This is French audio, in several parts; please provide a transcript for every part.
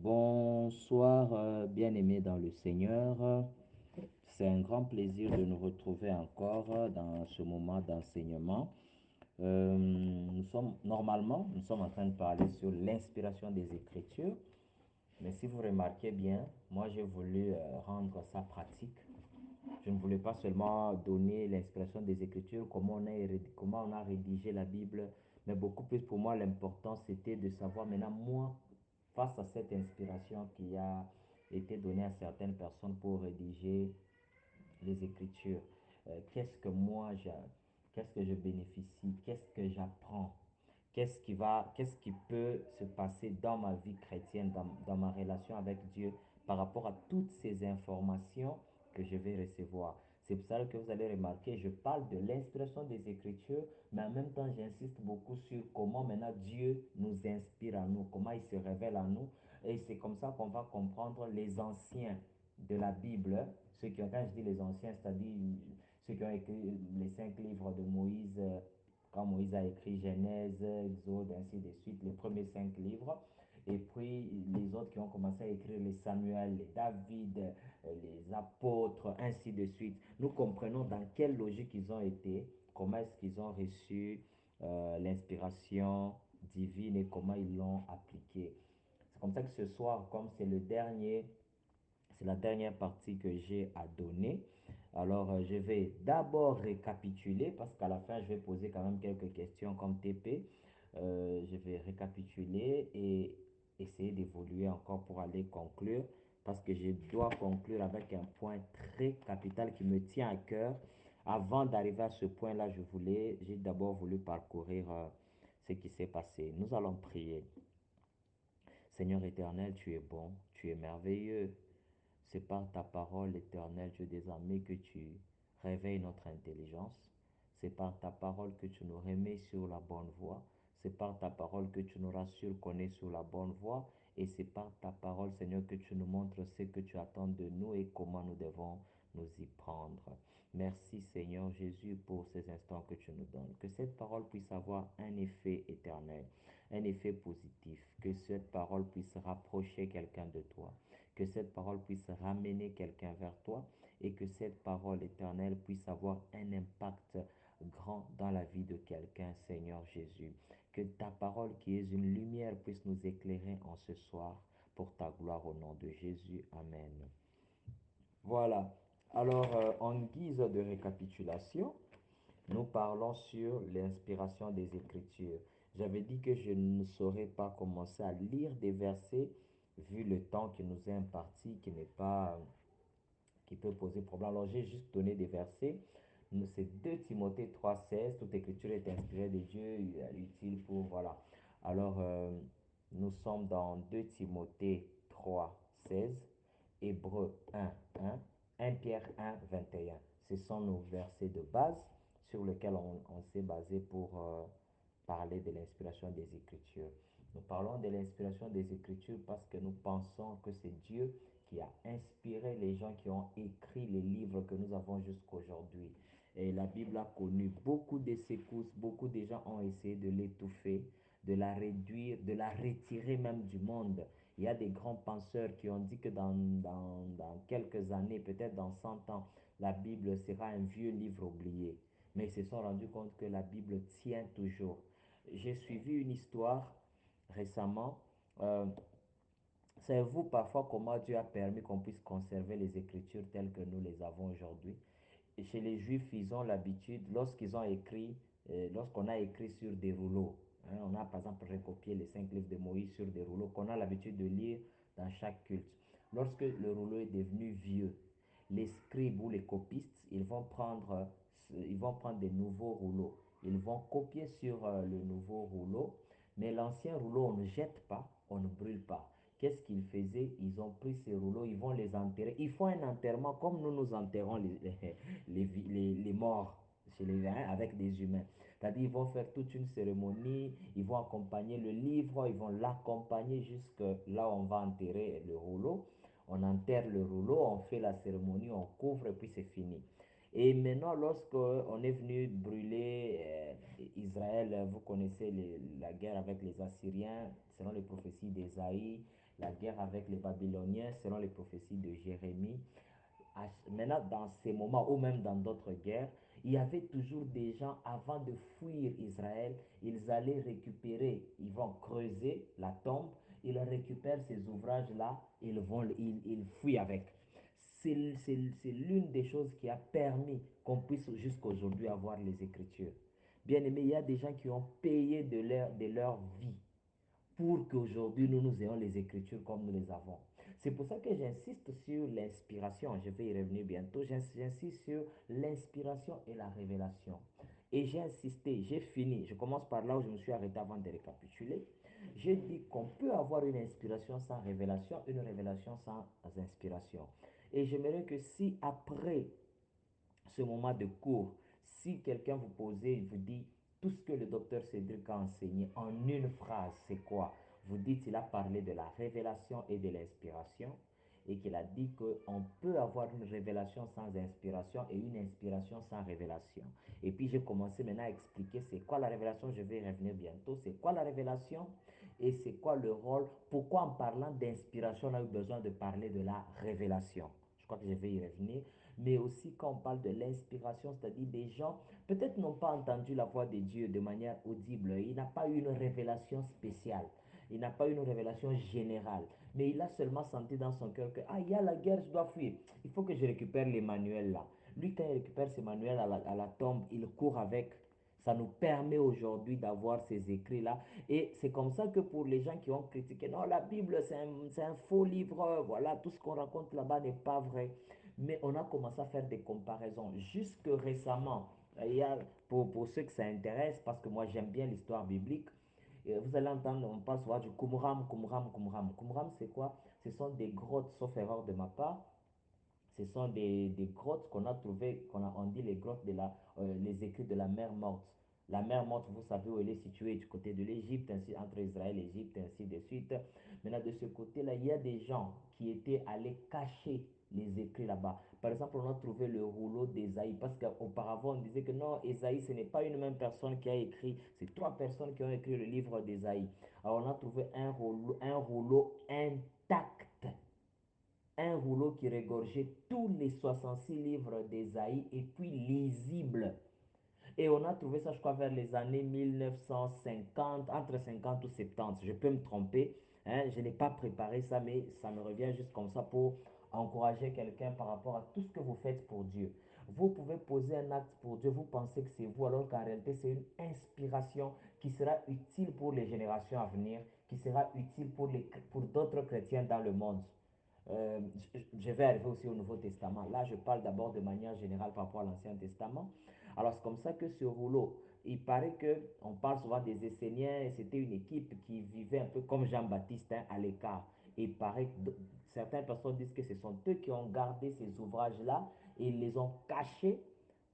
Bonsoir, bien-aimés dans le Seigneur. C'est un grand plaisir de nous retrouver encore dans ce moment d'enseignement. Nous sommes en train de parler sur l'inspiration des Écritures. Mais si vous remarquez bien, moi j'ai voulu rendre ça pratique. Je ne voulais pas seulement donner l'inspiration des Écritures, comment on a rédigé la Bible, mais beaucoup plus pour moi l'important c'était de savoir maintenant moi, face à cette inspiration qui a été donnée à certaines personnes pour rédiger les Écritures, qu'est-ce que je bénéficie, qu'est-ce que j'apprends, qu'est-ce qui peut se passer dans ma vie chrétienne, dans ma relation avec Dieu par rapport à toutes ces informations que je vais recevoir. C'est pour ça que vous allez remarquer, je parle de l'inspiration des Écritures, mais en même temps, j'insiste beaucoup sur comment maintenant Dieu nous inspire à nous, comment il se révèle à nous. Et c'est comme ça qu'on va comprendre les anciens de la Bible, ceux qui ont, quand je dis les anciens, c'est-à-dire ceux qui ont écrit les 5 livres de Moïse, quand Moïse a écrit Genèse, Exode, ainsi de suite, les premiers 5 livres. Et puis les autres qui ont commencé à écrire les Samuel, les David, les apôtres, ainsi de suite. Nous comprenons dans quelle logique ils ont été, comment est-ce qu'ils ont reçu l'inspiration divine et comment ils l'ont appliquée. C'est comme ça que ce soir, comme c'est la dernière partie que j'ai à donner. Alors, je vais d'abord récapituler parce qu'à la fin, je vais poser quand même quelques questions comme TP. Je vais récapituler et essayer d'évoluer encore pour aller conclure parce que je dois conclure avec un point très capital qui me tient à cœur. Avant d'arriver à ce point-là, j'ai d'abord voulu parcourir ce qui s'est passé. Nous allons prier. Seigneur éternel, tu es bon, tu es merveilleux. C'est par ta parole, éternelle Dieu des armées, que tu réveilles notre intelligence. C'est par ta parole que tu nous remets sur la bonne voie. C'est par ta parole que tu nous rassures qu'on est sur la bonne voie. Et c'est par ta parole, Seigneur, que tu nous montres ce que tu attends de nous et comment nous devons nous y prendre. Merci, Seigneur Jésus, pour ces instants que tu nous donnes. Que cette parole puisse avoir un effet éternel, un effet positif. Que cette parole puisse rapprocher quelqu'un de toi, que cette parole puisse ramener quelqu'un vers toi et que cette parole éternelle puisse avoir un impact grand dans la vie de quelqu'un, Seigneur Jésus. Que ta parole qui est une lumière puisse nous éclairer en ce soir pour ta gloire au nom de Jésus. Amen. Voilà. Alors, en guise de récapitulation, nous parlons sur l'inspiration des Écritures. J'avais dit que je ne saurais pas commencer à lire des versets vu le temps qui nous est imparti, qui n'est pas, qui peut poser problème. Alors j'ai juste donné des versets. C'est 2 Timothée 3,16. Toute écriture est inspirée de Dieu, elle est utile pour, voilà. Alors, nous sommes dans 2 Timothée 3,16, Hébreux 1,1, 1 Pierre 1,21. Ce sont nos versets de base sur lesquels on s'est basé pour parler de l'inspiration des Écritures. Nous parlons de l'inspiration des Écritures parce que nous pensons que c'est Dieu qui a inspiré les gens qui ont écrit les livres que nous avons jusqu'aujourd'hui. Et la Bible a connu beaucoup de secousses, beaucoup de gens ont essayé de l'étouffer, de la réduire, de la retirer même du monde. Il y a des grands penseurs qui ont dit que dans quelques années, peut-être dans 100 ans, la Bible sera un vieux livre oublié. Mais ils se sont rendus compte que la Bible tient toujours. J'ai suivi une histoire récemment. Euh, Savez-vous parfois comment Dieu a permis qu'on puisse conserver les Écritures telles que nous les avons aujourd'hui? Et chez les Juifs, ils ont l'habitude, lorsqu'on a écrit sur des rouleaux, hein, on a par exemple recopié les 5 livres de Moïse sur des rouleaux qu'on a l'habitude de lire dans chaque culte. Lorsque le rouleau est devenu vieux, les scribes ou les copistes, ils vont prendre des nouveaux rouleaux. Ils vont copier sur le nouveau rouleau, mais l'ancien rouleau, on ne jette pas, on ne brûle pas. Qu'est-ce qu'ils faisaient? Ils ont pris ces rouleaux, ils vont les enterrer. Ils font un enterrement comme nous enterrons les morts chez les gens avec des humains. C'est-à-dire, ils vont faire toute une cérémonie, ils vont accompagner le livre, ils vont l'accompagner jusque là où on va enterrer le rouleau. On enterre le rouleau, on fait la cérémonie, on couvre et puis c'est fini. Et maintenant, lorsqu'on est venu brûler Israël, vous connaissez la guerre avec les Assyriens, selon les prophéties d'Ésaïe, la guerre avec les Babyloniens, selon les prophéties de Jérémie. Maintenant, dans ces moments ou même dans d'autres guerres, il y avait toujours des gens, avant de fuir Israël, ils allaient récupérer, ils vont creuser la tombe, ils récupèrent ces ouvrages-là, ils fuient avec. C'est l'une des choses qui a permis qu'on puisse jusqu'à aujourd'hui avoir les Écritures. Bien aimé, il y a des gens qui ont payé de leur vie pour qu'aujourd'hui nous ayons les Écritures comme nous les avons. C'est pour ça que j'insiste sur l'inspiration. Je vais y revenir bientôt. J'insiste sur l'inspiration et la révélation. Et j'ai insisté, j'ai fini. Je commence par là où je me suis arrêté avant de récapituler. J'ai dit qu'on peut avoir une inspiration sans révélation, une révélation sans inspiration. Et j'aimerais que si après ce moment de cours, si quelqu'un vous posait, il vous dit tout ce que le docteur Cédric a enseigné en une phrase, c'est quoi? Vous dites qu'il a parlé de la révélation et de l'inspiration et qu'il a dit qu'on peut avoir une révélation sans inspiration et une inspiration sans révélation. Et puis j'ai commencé maintenant à expliquer c'est quoi la révélation, je vais y revenir bientôt, c'est quoi la révélation et c'est quoi le rôle, pourquoi en parlant d'inspiration on a eu besoin de parler de la révélation. Je crois que je vais y revenir. Mais aussi quand on parle de l'inspiration, c'est-à-dire des gens peut-être n'ont pas entendu la voix de Dieu de manière audible, il n'a pas eu une révélation spéciale, il n'a pas eu une révélation générale, mais il a seulement senti dans son cœur que, ah, il y a la guerre, je dois fuir, il faut que je récupère les manuels là. Lui, quand il récupère ses manuels à la tombe, il court avec. Ça nous permet aujourd'hui d'avoir ces écrits-là. Et c'est comme ça que pour les gens qui ont critiqué, non, la Bible, c'est un faux livre, voilà, tout ce qu'on raconte là-bas n'est pas vrai. Mais on a commencé à faire des comparaisons. Jusque récemment, il y a, pour ceux que ça intéresse, parce que moi j'aime bien l'histoire biblique, vous allez entendre, on parle souvent du Qumran, Qumran, Qumran. Qumran, c'est quoi? Ce sont des grottes, sauf erreur de ma part, ce sont des grottes qu'on a trouvées, on dit les grottes les écrits de la mer Morte. La mer Morte, vous savez où elle est située du côté de l'Égypte, ainsi entre Israël et l'Égypte, ainsi de suite. Maintenant, de ce côté-là, il y a des gens qui étaient allés cacher les écrits là-bas. Par exemple, on a trouvé le rouleau d'Ésaïe, parce qu'auparavant, on disait que non, Ésaïe, ce n'est pas une même personne qui a écrit, c'est trois personnes qui ont écrit le livre d'Ésaïe. Alors, on a trouvé un rouleau intact, un rouleau qui regorgeait tous les 66 livres d'Ésaïe et puis lisible. Et on a trouvé ça, je crois, vers les années 1950, entre 50 ou 70. Je peux me tromper, hein, je n'ai pas préparé ça, mais ça me revient juste comme ça pour encourager quelqu'un par rapport à tout ce que vous faites pour Dieu. Vous pouvez poser un acte pour Dieu, vous pensez que c'est vous, alors qu'en réalité, c'est une inspiration qui sera utile pour les générations à venir, qui sera utile pour d'autres chrétiens dans le monde. Euh, je vais arriver aussi au Nouveau Testament. Là, je parle d'abord de manière générale par rapport à l'Ancien Testament. Alors, c'est comme ça que ce rouleau, il paraît que, on parle souvent des Esséniens, et c'était une équipe qui vivait un peu comme Jean-Baptiste, hein, à l'écart. Et il paraît que certaines personnes disent que ce sont eux qui ont gardé ces ouvrages-là et ils les ont cachés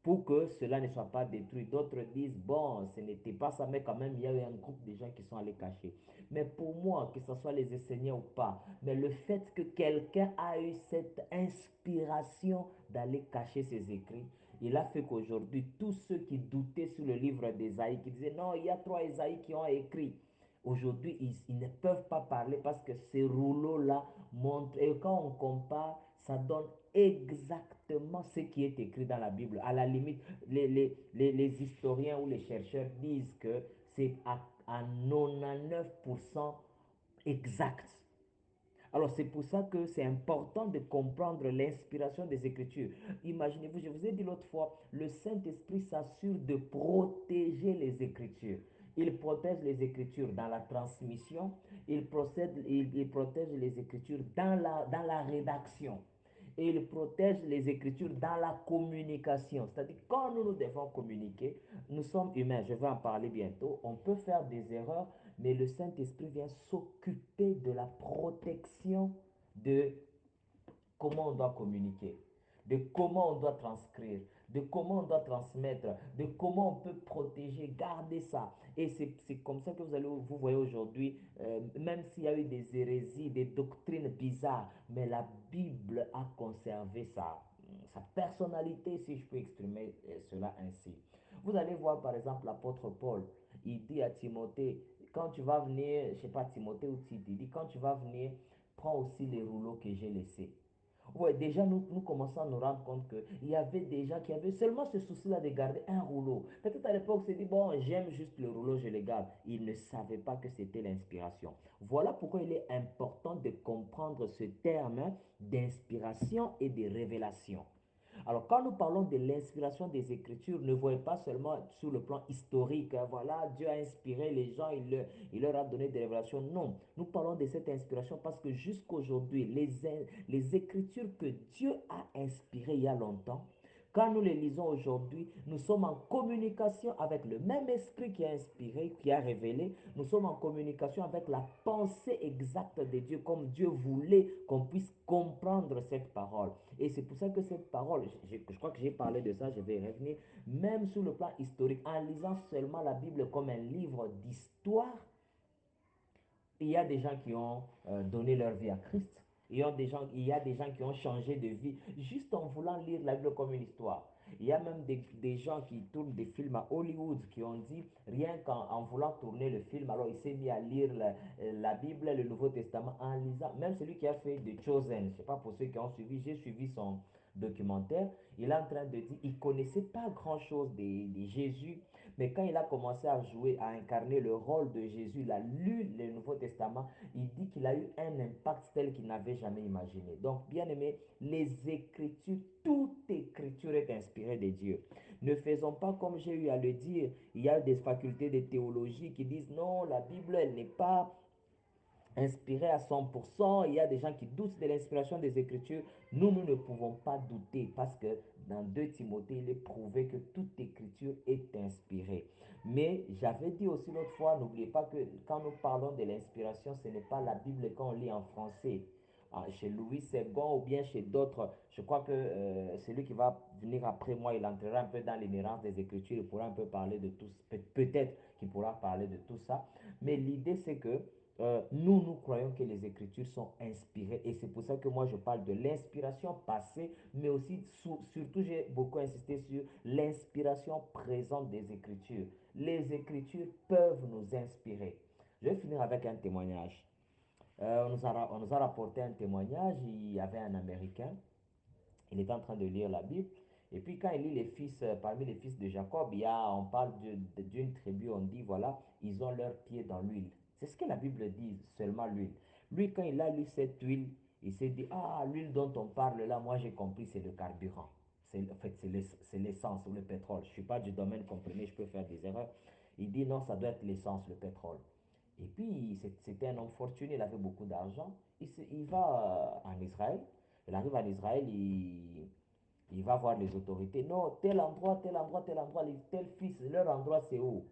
pour que cela ne soit pas détruit. D'autres disent, bon, ce n'était pas ça, mais quand même, il y a eu un groupe de gens qui sont allés cacher. Mais pour moi, que ce soit les Esséniens ou pas, mais le fait que quelqu'un a eu cette inspiration d'aller cacher ses écrits, il a fait qu'aujourd'hui, tous ceux qui doutaient sur le livre d'Ésaïe, qui disaient, non, il y a trois Ésaïe qui ont écrit, aujourd'hui, ils ne peuvent pas parler parce que ces rouleaux-là montrent, et quand on compare, ça donne exactement ce qui est écrit dans la Bible. À la limite, les historiens ou les chercheurs disent que c'est à 99% exact. Alors c'est pour ça que c'est important de comprendre l'inspiration des Écritures. Imaginez-vous, je vous ai dit l'autre fois, le Saint-Esprit s'assure de protéger les Écritures. Il protège les Écritures dans la transmission, il protège les Écritures dans la rédaction. Et il protège les Écritures dans la communication. C'est-à-dire, quand nous devons communiquer, nous sommes humains, je vais en parler bientôt, on peut faire des erreurs, mais le Saint-Esprit vient s'occuper de la protection de comment on doit communiquer, de comment on doit transcrire, de comment on doit transmettre, de comment on peut protéger, garder ça. Et c'est comme ça que vous voyez aujourd'hui, même s'il y a eu des hérésies, des doctrines bizarres, mais la Bible a conservé sa personnalité, si je peux exprimer cela ainsi. Vous allez voir par exemple l'apôtre Paul, il dit à Timothée, quand tu vas venir, je ne sais pas, Timothée ou Tite, il dit, quand tu vas venir, prends aussi les rouleaux que j'ai laissés. Ouais, déjà, nous commençons à nous rendre compte qu'il y avait des gens qui avaient seulement ce souci-là de garder un rouleau. Peut-être à l'époque, c'est dit, bon, j'aime juste le rouleau, je le garde. Ils ne savaient pas que c'était l'inspiration. Voilà pourquoi il est important de comprendre ce terme d'inspiration et de révélation. Alors, quand nous parlons de l'inspiration des Écritures, ne voyez pas seulement sur le plan historique, hein, voilà, Dieu a inspiré les gens, il leur a donné des révélations. Non, nous parlons de cette inspiration parce que jusqu'aujourd'hui, les Écritures que Dieu a inspirées il y a longtemps, quand nous les lisons aujourd'hui, nous sommes en communication avec le même esprit qui a inspiré, qui a révélé. Nous sommes en communication avec la pensée exacte de Dieu, comme Dieu voulait qu'on puisse comprendre cette parole. Et c'est pour ça que cette parole, je crois que j'ai parlé de ça, je vais y revenir, même sur le plan historique, en lisant seulement la Bible comme un livre d'histoire, il y a des gens qui ont donné leur vie à Christ. Il y a des gens qui ont changé de vie juste en voulant lire la Bible comme une histoire. Il y a même des gens qui tournent des films à Hollywood qui ont dit, rien qu'en voulant tourner le film, alors il s'est mis à lire la Bible, le Nouveau Testament en lisant. Même celui qui a fait The Chosen, je ne sais pas pour ceux qui ont suivi, j'ai suivi son documentaire, il est en train de dire, il ne connaissait pas grand-chose de Jésus, mais quand il a commencé à jouer, à incarner le rôle de Jésus, il a lu le Nouveau Testament, il dit qu'il a eu un impact tel qu'il n'avait jamais imaginé. Donc, bien aimé, les Écritures, toute Écriture est inspirée de Dieu. Ne faisons pas comme j'ai eu à le dire. Il y a des facultés de théologie qui disent non, la Bible, elle n'est pas inspiré à 100%. Il y a des gens qui doutent de l'inspiration des Écritures. Nous ne pouvons pas douter parce que dans 2 Timothée, il est prouvé que toute Écriture est inspirée. Mais j'avais dit aussi l'autre fois, n'oubliez pas que quand nous parlons de l'inspiration, ce n'est pas la Bible qu'on lit en français. Chez Louis Segond ou bien chez d'autres, je crois que celui qui va venir après moi, il entrera un peu dans l'inhérence des Écritures, il pourra un peu parler de tout, peut-être qu'il pourra parler de tout ça. Mais l'idée, c'est que nous croyons que les Écritures sont inspirées et c'est pour ça que moi je parle de l'inspiration passée, mais aussi surtout j'ai beaucoup insisté sur l'inspiration présente des Écritures. Les Écritures peuvent nous inspirer. Je vais finir avec un témoignage. On nous a rapporté un témoignage, il y avait un Américain, il était en train de lire la Bible. Et puis quand il lit les fils, parmi les fils de Jacob, on parle d'une tribu, on dit, voilà, ils ont leurs pieds dans l'huile. C'est ce que la Bible dit, seulement l'huile. Lui, quand il a lu cette huile, il s'est dit, ah, l'huile dont on parle là, moi j'ai compris, c'est le carburant. En fait, c'est l'essence ou le pétrole. Je ne suis pas du domaine, comprenez, je peux faire des erreurs. Il dit, non, ça doit être l'essence, le pétrole. Et puis, c'était un homme fortuné, il avait beaucoup d'argent. Il va en Israël. Il arrive en Israël, il va voir les autorités. Non, tel endroit, tel endroit, tel endroit, tel fils, leur endroit, c'est où?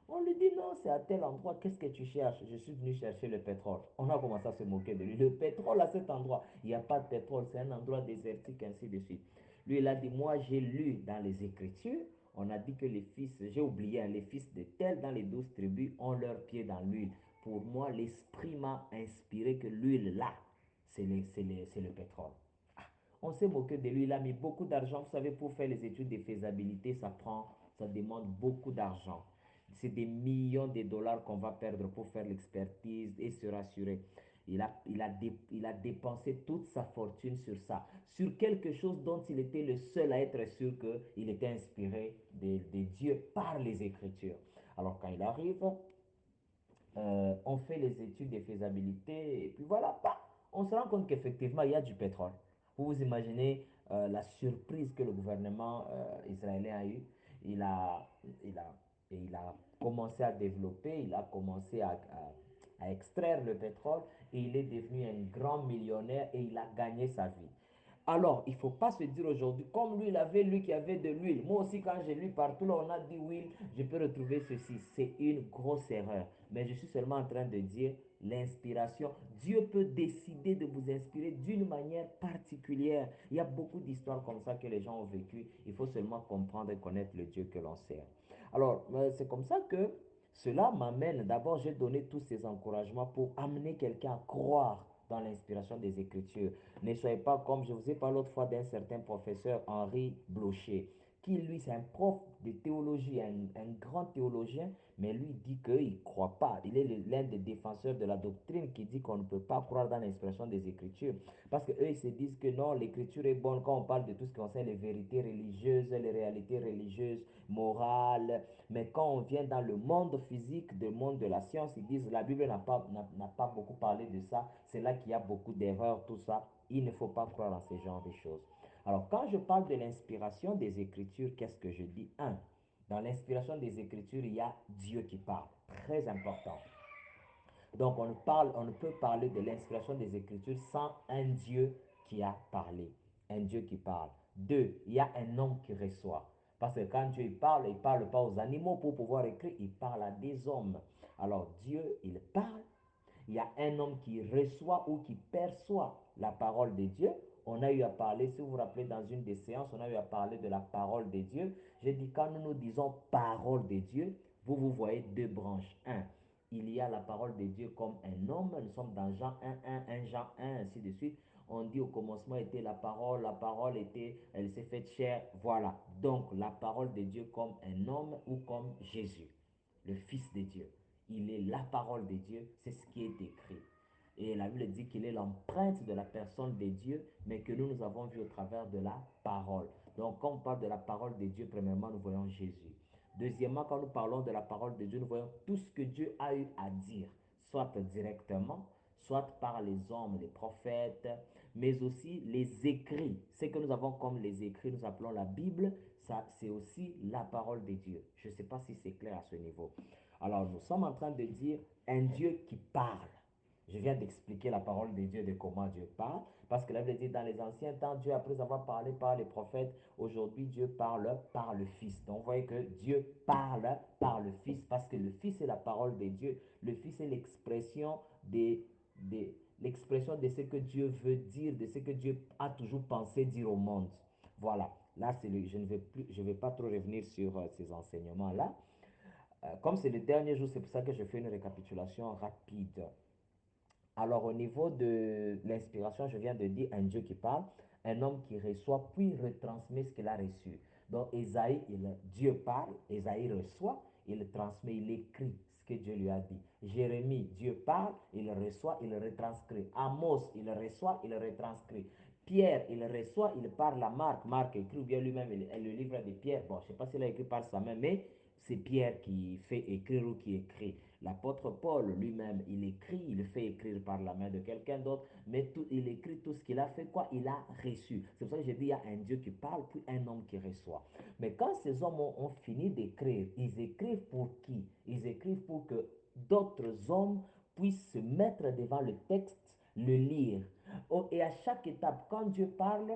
On lui dit non, c'est à tel endroit. Qu'est-ce que tu cherches? Je suis venu chercher le pétrole. On a commencé à se moquer de lui. Le pétrole à cet endroit. Il n'y a pas de pétrole, c'est un endroit désertique, ainsi de suite. Lui, il a dit, moi, j'ai lu dans les Écritures, on a dit que les fils, j'ai oublié, hein, les fils de tel dans les 12 tribus ont leurs pieds dans l'huile. Pour moi, l'esprit m'a inspiré que l'huile là, c'est le pétrole. On s'est moqué de lui, il a mis beaucoup d'argent. Vous savez, pour faire les études de faisabilité, ça demande beaucoup d'argent. C'est des millions de dollars qu'on va perdre pour faire l'expertise et se rassurer. Il a dépensé toute sa fortune sur ça, sur quelque chose dont il était le seul à être sûr qu'il était inspiré de Dieu par les Écritures. Alors quand il arrive, on fait les études de faisabilité et puis voilà, bah, on se rend compte qu'effectivement, il y a du pétrole. Vous vous imaginez la surprise que le gouvernement israélien a eue. Il a, il a, il a commencé à développer, il a commencé à extraire le pétrole et il est devenu un grand millionnaire et il a gagné sa vie. Alors, il ne faut pas se dire aujourd'hui, comme lui, il avait lui qui avait de l'huile. Moi aussi, quand j'ai lu partout, là, on a dit huile, je peux retrouver ceci. C'est une grosse erreur. Mais je suis seulement en train de dire l'inspiration. Dieu peut décider de vous inspirer d'une manière particulière. Il y a beaucoup d'histoires comme ça que les gens ont vécues. Il faut seulement comprendre et connaître le Dieu que l'on sert. Alors, c'est comme ça que cela m'amène. D'abord, j'ai donné tous ces encouragements pour amener quelqu'un à croire dans l'inspiration des Écritures. Ne soyez pas comme, je vous ai parlé l'autre fois d'un certain professeur Henri Blocher, qui lui, c'est un prof de théologie, un grand théologien, mais lui dit qu'il ne croit pas. Il est l'un des défenseurs de la doctrine qui dit qu'on ne peut pas croire dans l'inspiration des Écritures. Parce qu'eux, ils se disent que non, l'Écriture est bonne quand on parle de tout ce qui concerne les vérités religieuses, les réalités religieuses, morales. Mais quand on vient dans le monde physique, le monde de la science, ils disent la Bible n'a pas beaucoup parlé de ça. C'est là qu'il y a beaucoup d'erreurs, tout ça. Il ne faut pas croire en ce genre de choses. Alors, quand je parle de l'inspiration des Écritures, qu'est-ce que je dis? Un, dans l'inspiration des Écritures, il y a Dieu qui parle. Très important. Donc, on ne peut parler de l'inspiration des Écritures sans un Dieu qui a parlé. Un Dieu qui parle. Deux, il y a un homme qui reçoit. Parce que quand Dieu il ne parle pas aux animaux pour pouvoir écrire, il parle à des hommes. Alors, Dieu, il parle. Il y a un homme qui reçoit ou qui perçoit la parole de Dieu. On a eu à parler, si vous vous rappelez, dans une des séances, on a eu à parler de la parole de Dieu. J'ai dit, quand nous nous disons parole de Dieu, vous voyez deux branches. Un, il y a la parole de Dieu comme un homme. Nous sommes dans Jean 1 Jean 1, ainsi de suite. On dit au commencement était la parole était, elle s'est faite chair. Voilà. Donc, la parole de Dieu comme un homme ou comme Jésus, le Fils de Dieu. Il est la parole de Dieu, c'est ce qui est écrit. Et la Bible dit qu'il est l'empreinte de la personne de Dieu, mais que nous avons vu au travers de la parole. Donc, quand on parle de la parole de Dieu, premièrement, nous voyons Jésus. Deuxièmement, quand nous parlons de la parole de Dieu, nous voyons tout ce que Dieu a eu à dire, soit directement, soit par les hommes, les prophètes, mais aussi les écrits. Ce que nous avons comme les écrits, nous appelons la Bible, ça c'est aussi la parole de Dieu. Je ne sais pas si c'est clair à ce niveau. Alors, nous sommes en train de dire un Dieu qui parle. Je viens d'expliquer la parole de Dieu, de comment Dieu parle, parce que la Bible dit dans les anciens temps, Dieu, après avoir parlé par les prophètes, aujourd'hui Dieu parle par le Fils. Donc vous voyez que Dieu parle par le Fils, parce que le Fils est la parole de Dieu, le Fils est l'expression l'expression de ce que Dieu veut dire, de ce que Dieu a toujours pensé dire au monde. Voilà, là je ne vais pas trop revenir sur ces enseignements-là. Comme c'est le dernier jour, c'est pour ça que je fais une récapitulation rapide. Alors, au niveau de l'inspiration, je viens de dire un Dieu qui parle, un homme qui reçoit, puis retransmet ce qu'il a reçu. Donc, Dieu parle, Ésaïe reçoit, il transmet, il écrit ce que Dieu lui a dit. Jérémie, Dieu parle, il reçoit, il retranscrit. Amos, il reçoit, il retranscrit. Pierre, il reçoit, il parle à Marc. Marc écrit, ou bien lui-même, le livre de Pierre. Bon, je ne sais pas s'il a écrit par sa main, mais c'est Pierre qui fait écrire ou qui écrit. L'apôtre Paul lui-même, il écrit, il fait écrire par la main de quelqu'un d'autre, mais il écrit tout ce qu'il a fait, quoi, il a reçu. C'est pour ça que j'ai dit, il y a un Dieu qui parle, puis un homme qui reçoit. Mais quand ces hommes ont fini d'écrire, ils écrivent pour qui? Ils écrivent pour que d'autres hommes puissent se mettre devant le texte, le lire. Oh, et à chaque étape, quand Dieu parle,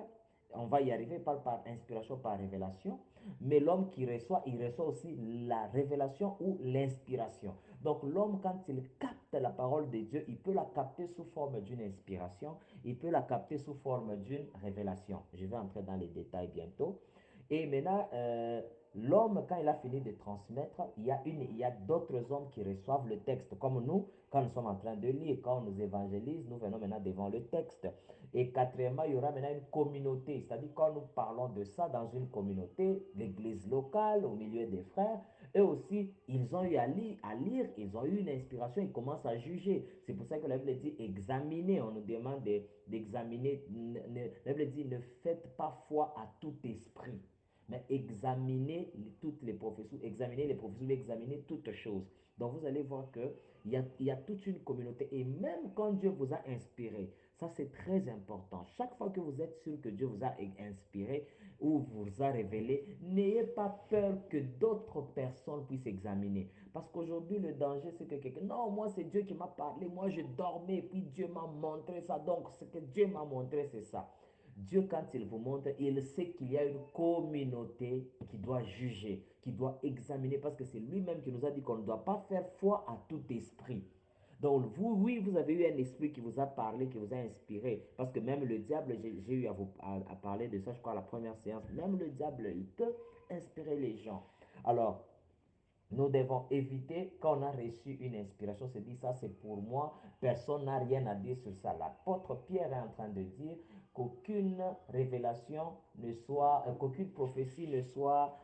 on va y arriver par inspiration, par révélation, mais l'homme qui reçoit, il reçoit aussi la révélation ou l'inspiration. Donc l'homme, quand il capte la parole de Dieu, il peut la capter sous forme d'une inspiration, il peut la capter sous forme d'une révélation. Je vais entrer dans les détails bientôt. Et maintenant, l'homme, quand il a fini de transmettre, il y a d'autres hommes qui reçoivent le texte, comme nous, quand nous sommes en train de lire, quand on nous évangélise, nous venons maintenant devant le texte. Et quatrièmement, il y aura maintenant une communauté, c'est-à-dire quand nous parlons de ça dans une communauté, l'église locale, au milieu des frères, eux aussi, ils ont eu à lire, ils ont eu une inspiration, ils commencent à juger. C'est pour ça que la Bible dit examiner, on nous demande d'examiner. La Bible dit ne faites pas foi à tout esprit, mais examinez toutes les prophéties, examinez les prophéties, examinez toutes choses. Donc vous allez voir que il y a toute une communauté. Et même quand Dieu vous a inspiré, ça c'est très important. Chaque fois que vous êtes sûr que Dieu vous a inspiré ou vous a révélé, n'ayez pas peur que d'autres personnes puissent examiner. Parce qu'aujourd'hui, le danger, c'est que quelqu'un, non, moi c'est Dieu qui m'a parlé, moi je dormais, et puis Dieu m'a montré ça. Donc ce que Dieu m'a montré, c'est ça. Dieu, quand il vous montre, il sait qu'il y a une communauté qui doit juger, qui doit examiner, parce que c'est lui-même qui nous a dit qu'on ne doit pas faire foi à tout esprit. Donc, vous, oui, vous avez eu un esprit qui vous a parlé, qui vous a inspiré. Parce que même le diable, j'ai eu à parler de ça, je crois, à la première séance. Même le diable, il peut inspirer les gens. Alors, Nous devons éviter quand on a reçu une inspiration, se dire ça c'est pour moi, personne n'a rien à dire sur ça. L'apôtre Pierre est en train de dire qu'aucune révélation ne soit, qu'aucune prophétie ne soit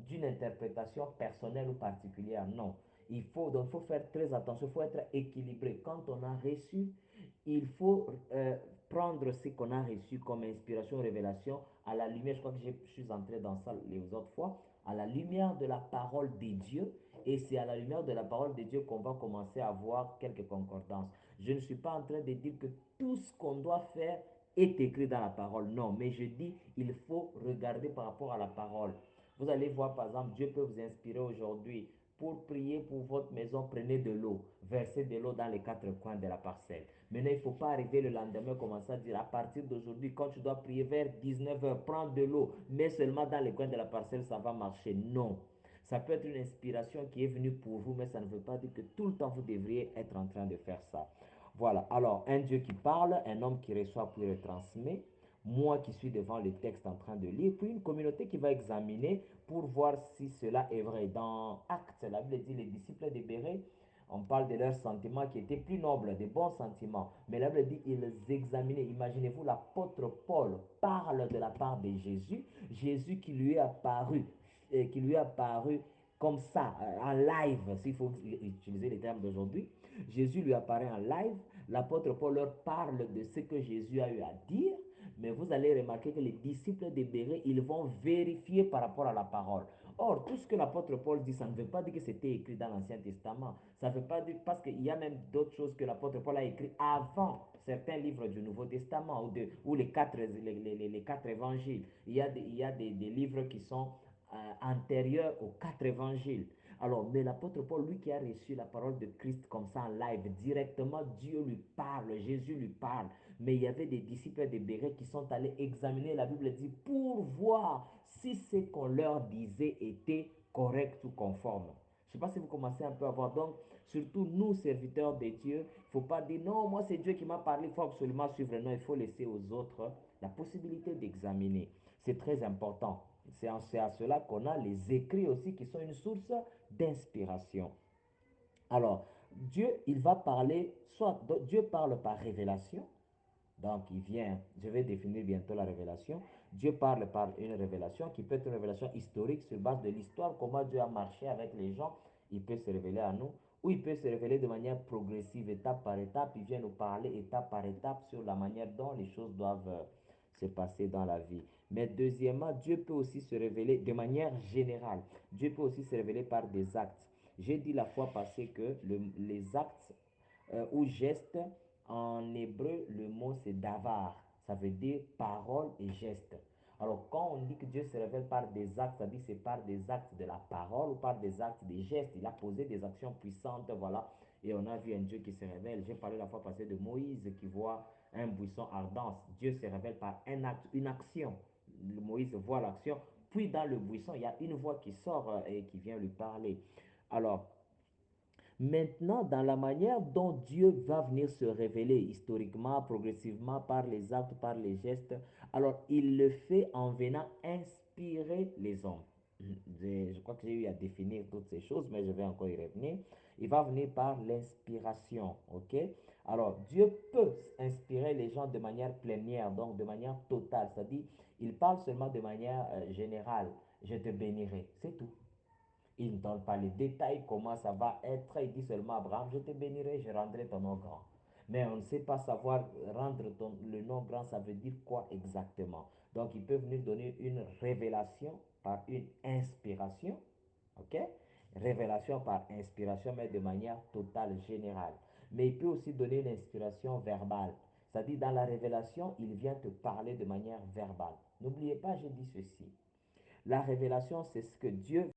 d'une interprétation personnelle ou particulière. Non. Donc, il faut faire très attention, il faut être équilibré. Quand on a reçu, il faut prendre ce qu'on a reçu comme inspiration, révélation, à la lumière, je crois que je suis entré dans ça les autres fois, à la lumière de la parole de Dieu. Et c'est à la lumière de la parole de Dieu qu'on va commencer à voir quelques concordances. Je ne suis pas en train de dire que tout ce qu'on doit faire est écrit dans la parole. Non, mais je dis il faut regarder par rapport à la parole. Vous allez voir, par exemple, Dieu peut vous inspirer aujourd'hui pour prier pour votre maison, prenez de l'eau, versez de l'eau dans les quatre coins de la parcelle. Maintenant, il ne faut pas arriver le lendemain, commencer à dire à partir d'aujourd'hui, quand tu dois prier vers 19 h, prends de l'eau, mais seulement dans les coins de la parcelle, ça va marcher. Non. Ça peut être une inspiration qui est venue pour vous, mais ça ne veut pas dire que tout le temps vous devriez être en train de faire ça. Voilà. Alors, un Dieu qui parle, un homme qui reçoit puis retransmet, moi qui suis devant le texte en train de lire, puis une communauté qui va examiner pour voir si cela est vrai. Dans Actes, la Bible dit les disciples de Béret, on parle de leurs sentiments qui étaient plus nobles, des bons sentiments. Mais la Bible dit ils examinaient. Imaginez-vous, l'apôtre Paul parle de la part de Jésus, Jésus qui lui est apparu comme ça, en live, s'il faut utiliser les termes d'aujourd'hui. Jésus lui apparaît en live, l'apôtre Paul leur parle de ce que Jésus a eu à dire, mais vous allez remarquer que les disciples de Béret, ils vont vérifier par rapport à la parole. Or, tout ce que l'apôtre Paul dit, ça ne veut pas dire que c'était écrit dans l'Ancien Testament. Ça ne veut pas dire, parce qu'il y a même d'autres choses que l'apôtre Paul a écrit avant certains livres du Nouveau Testament ou les quatre évangiles. Il y a des livres qui sont antérieurs aux quatre évangiles. Alors, mais l'apôtre Paul, lui qui a reçu la parole de Christ comme ça en live, directement, Dieu lui parle, Jésus lui parle. Mais il y avait des disciples de Béret qui sont allés examiner, la Bible dit, pour voir si ce qu'on leur disait était correct ou conforme. Je ne sais pas si vous commencez un peu à voir. Donc, surtout nous, serviteurs de Dieu, il ne faut pas dire non, moi c'est Dieu qui m'a parlé, il faut absolument suivre. Non, il faut laisser aux autres la possibilité d'examiner. C'est très important. C'est à cela qu'on a les écrits aussi qui sont une source d'inspiration. Alors, Dieu, il va parler, soit Dieu parle par révélation, donc, il vient, je vais définir bientôt la révélation. Dieu parle par une révélation qui peut être une révélation historique sur base de l'histoire, comment Dieu a marché avec les gens. Il peut se révéler à nous, ou il peut se révéler de manière progressive, étape par étape. Il vient nous parler étape par étape sur la manière dont les choses doivent se passer dans la vie. Mais deuxièmement, Dieu peut aussi se révéler de manière générale. Dieu peut aussi se révéler par des actes. J'ai dit la fois passée que les actes ou gestes, en hébreu, le mot c'est davar. Ça veut dire parole et geste. Alors, quand on dit que Dieu se révèle par des actes, ça dit c'est par des actes de la parole ou par des actes des gestes. Il a posé des actions puissantes, voilà. Et on a vu un Dieu qui se révèle. J'ai parlé la fois passée de Moïse qui voit un buisson ardent. Dieu se révèle par un acte, une action. Moïse voit l'action. Puis dans le buisson, il y a une voix qui sort et qui vient lui parler. Alors, maintenant, dans la manière dont Dieu va venir se révéler historiquement, progressivement, par les actes, par les gestes, alors il le fait en venant inspirer les hommes. Je crois que j'ai eu à définir toutes ces choses, mais je vais encore y revenir. Il va venir par l'inspiration, ok? Alors, Dieu peut inspirer les gens de manière plénière, donc de manière totale, c'est-à-dire, il parle seulement de manière générale. Je te bénirai, c'est tout. Il ne donne pas les détails, comment ça va être. Il dit seulement à Abraham, je te bénirai, je rendrai ton nom grand. Mais on ne sait pas savoir rendre le nom grand, ça veut dire quoi exactement. Donc, il peut venir donner une révélation par une inspiration. OK? Révélation par inspiration, mais de manière totale, générale. Mais il peut aussi donner une inspiration verbale. C'est-à-dire, dans la révélation, il vient te parler de manière verbale. N'oubliez pas, j'ai dit ceci. La révélation, c'est ce que Dieu